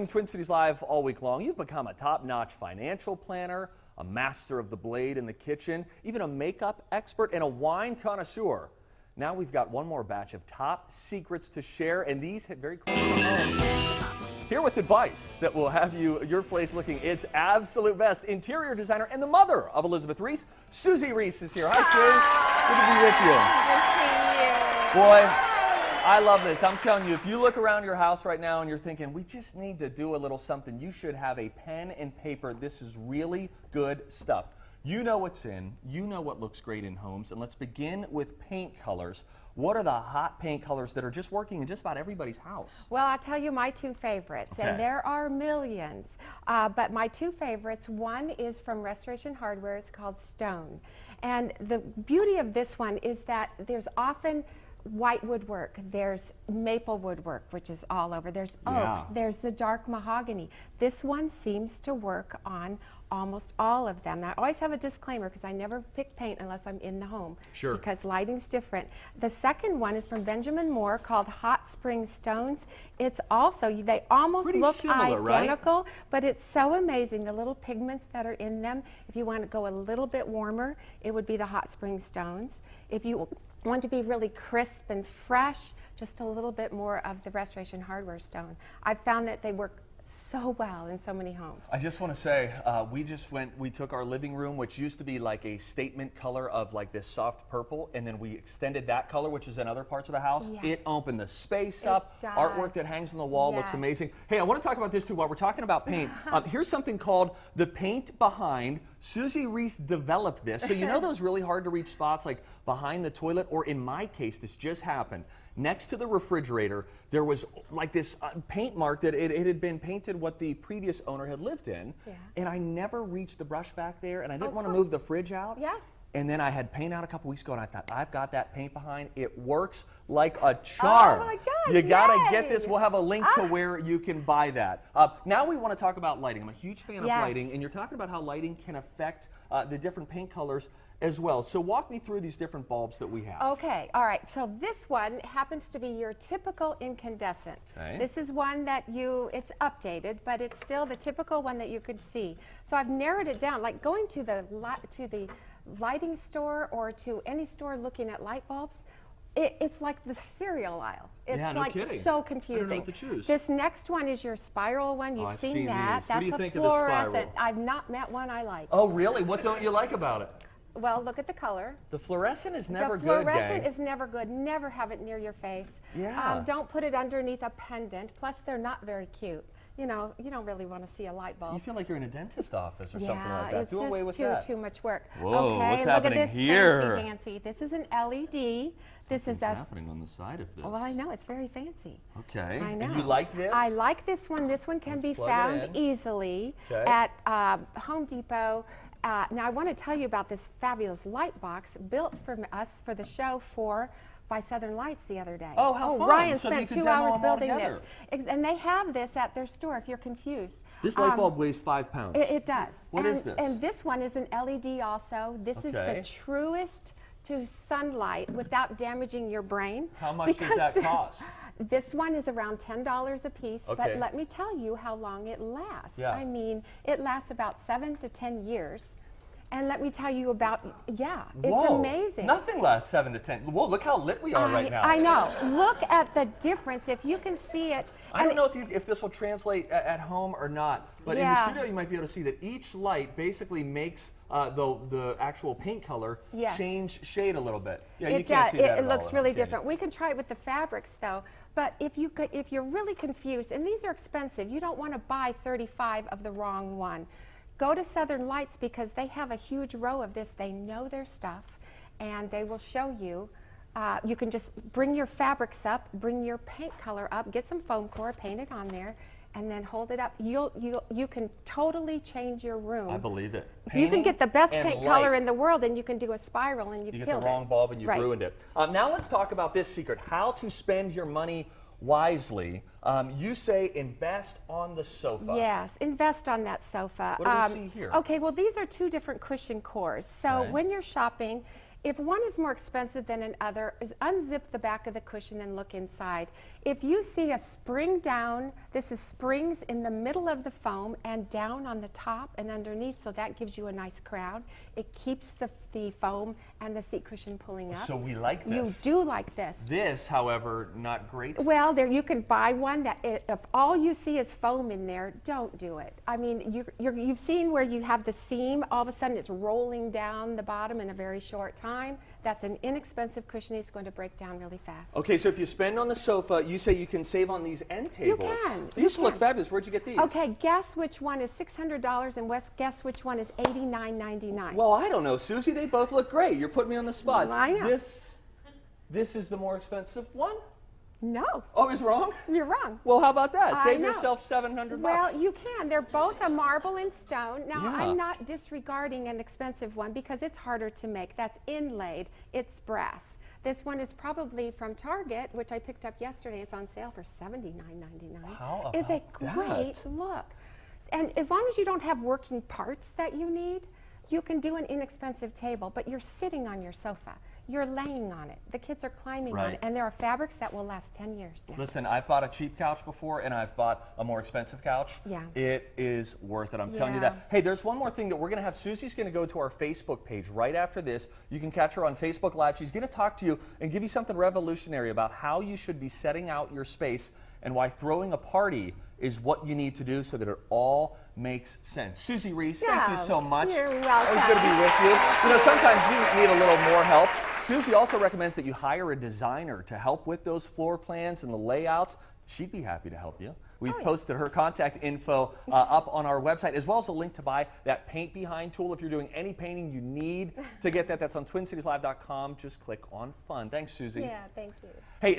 Twin Cities Live all week long. You've become a top-notch financial planner, a master of the blade in the kitchen, even a makeup expert and a wine connoisseur. Now we've got one more batch of top secrets to share, and these hit very close to home. Here with advice that will have your place looking its absolute best. Interior designer and the mother of Elizabeth Ries, Susie Ries is here. Hi, Sue. Good to be with you. Good to see you. Boy, I love this. I'm telling you, if you look around your house right now and you're thinking, we just need to do a little something, you should have a pen and paper. This is really good stuff. You know what's in, you know what looks great in homes, and let's begin with paint colors. What are the hot paint colors that are just working in just about everybody's house? Well, I'll tell you my two favorites, and there are millions. But my two favorites, one is from Restoration Hardware. It's called Stone. And the beauty of this one is that there's often white woodwork, there's maple woodwork, which is all over, there's oak, there's the dark mahogany. This one seems to work on almost all of them. Now, I always have a disclaimer because I never pick paint unless I'm in the home. Sure. Because lighting's different. The second one is from Benjamin Moore called Hot Spring Stones. It's also, they almost pretty look similar, identical, right? But it's so amazing, the little pigments that are in them. If you want to go a little bit warmer, it would be the Hot Spring Stones. If you want to be really crisp and fresh, just a little bit more of the Restoration Hardware Stone. I've found that they work so well in so many homes. I just want to say, we took our living room, which used to be like a statement color of like this soft purple, and then we extended that color, which is in other parts of the house. Yeah. It opened the space up. Does. Artwork that hangs on the wall looks amazing. Hey, I want to talk about this too while we're talking about paint. Here's something called the paint behind. Susie Ries developed this. So you know those really hard to reach spots like behind the toilet, or in my case, this just happened. Next to the refrigerator, there was like this paint mark that it had been painted what the previous owner had lived in. Yeah. And I never reached the brush back there, and I didn't want to move the fridge out. Yes. And then I had paint out a couple weeks ago, and I thought, I've got that paint behind. It works like a charm. Oh my gosh, you got to yay. get this. We'll have a link to where you can buy that. Now we want to talk about lighting. I'm a huge fan of lighting, and you're talking about how lighting can affect the different paint colors as well. So walk me through these different bulbs that we have. Okay, all right. So this one happens to be your typical incandescent. Okay. This is one that it's updated, but it's still the typical one that you could see. So I've narrowed it down, like going to the lighting store or to any store looking at light bulbs. It's like the cereal aisle. It's like so confusing. I don't know what to choose. This next one is your spiral one. You've seen that. These. What do you That's think a of the fluorescent. spiral? I've not met one I like. Oh, really? What don't you like about it? Well, look at the color. The fluorescent is never good, The fluorescent is never good. Never have it near your face. Yeah. Don't put it underneath a pendant. Plus, they're not very cute. You know, you don't really want to see a light bulb. You feel like you're in a dentist office or something like that. Do away with it's just too much work. Whoa, okay, what's look happening at this here? fancy dancy. This is an LED. This is happening on the side of this. Well, I know, it's very fancy. Okay. I know. And you like this? I like this one. This one can be found easily at Home Depot. Now, I want to tell you about this fabulous light box built for us for the show by Southern Lights the other day. Oh, how fun. Ryan so spent 2 hours building this. And they have this at their store if you're confused. This light bulb weighs 5 pounds. It does. What is this? And this one is an LED also. This is the truest to sunlight without damaging your brain. How much does that cost? This one is around $10 a piece, but let me tell you how long it lasts. Yeah. I mean, it lasts about 7 to 10 years. And let me tell you about, it's amazing. Nothing lasts 7 to 10. Whoa, look how lit we are right now. I know. Look at the difference. If you can see it. I don't know if this will translate at home or not, but in the studio you might be able to see that each light basically makes the actual paint color change shade a little bit. Yeah, you can't see that at all. It looks really different. We can try it with the fabrics though, but if you're really confused, and these are expensive, you don't want to buy 35 of the wrong one. Go to Southern Lights because they have a huge row of this. They know their stuff, and they will show you. You can just bring your fabrics up, bring your paint color up, get some foam core, paint it on there, and then hold it up. You can totally change your room. I believe it. You can get the best paint color in the world, and you can do a spiral, and you've killed it. You get the wrong bulb, and you've ruined it. Now let's talk about this secret: how to spend your money wisely. You say invest on the sofa. Yes, invest on that sofa. What do we see here? Okay, well these are 2 different cushion cores. So when you're shopping If one is more expensive than another, is unzip the back of the cushion and look inside. If you see a spring down, this is springs in the middle of the foam and down on the top and underneath, so that gives you a nice crown. It keeps the foam and the seat cushion pulling up. So we like this. You do like this. This, however, not great. Well, there you can buy one that if all you see is foam in there, don't do it. I mean, you've seen where you have the seam, all of a sudden it's rolling down the bottom in a very short time. That's an inexpensive cushion. It's going to break down really fast. Okay, so if you spend on the sofa, you say you can save on these end tables. You can. These look fabulous. Where'd you get these? Okay, guess which one is $600 and guess which one is $89.99. Well, I don't know, Susie. They both look great. You're putting me on the spot. Well, I know. This is the more expensive one? No. Oh, I was wrong? You're wrong. Well, how about that? I Save know. yourself $700. Well, you can. They're both a marble and stone. Now, Yeah. I'm not disregarding an expensive one because it's harder to make. That's inlaid. It's brass. This one is probably from Target, which I picked up yesterday. It's on sale for $79.99. How It's a about great that? look. And as long as you don't have working parts that you need, you can do an inexpensive table, but you're sitting on your sofa. You're laying on it. The kids are climbing on Right. it. And there are fabrics that will last 10 years now. Listen, I've bought a cheap couch before, and I've bought a more expensive couch. Yeah. It is worth it. I'm telling you Yeah. that. Hey, there's one more thing that we're going to have. Susie's going to go to our Facebook page right after this. You can catch her on Facebook Live. She's going to talk to you and give you something revolutionary about how you should be setting out your space and why throwing a party is what you need to do so that it all makes sense. Susie Ries, thank you so much. You're welcome. Always good to be with you. You know, sometimes you need a little more help. Susie also recommends that you hire a designer to help with those floor plans and the layouts. She'd be happy to help you. We've posted her contact info up on our website, as well as a link to buy that paint behind tool. If you're doing any painting you need to get that, that's on TwinCitiesLive.com. Just click on fun. Thanks, Susie. Yeah, thank you. Hey,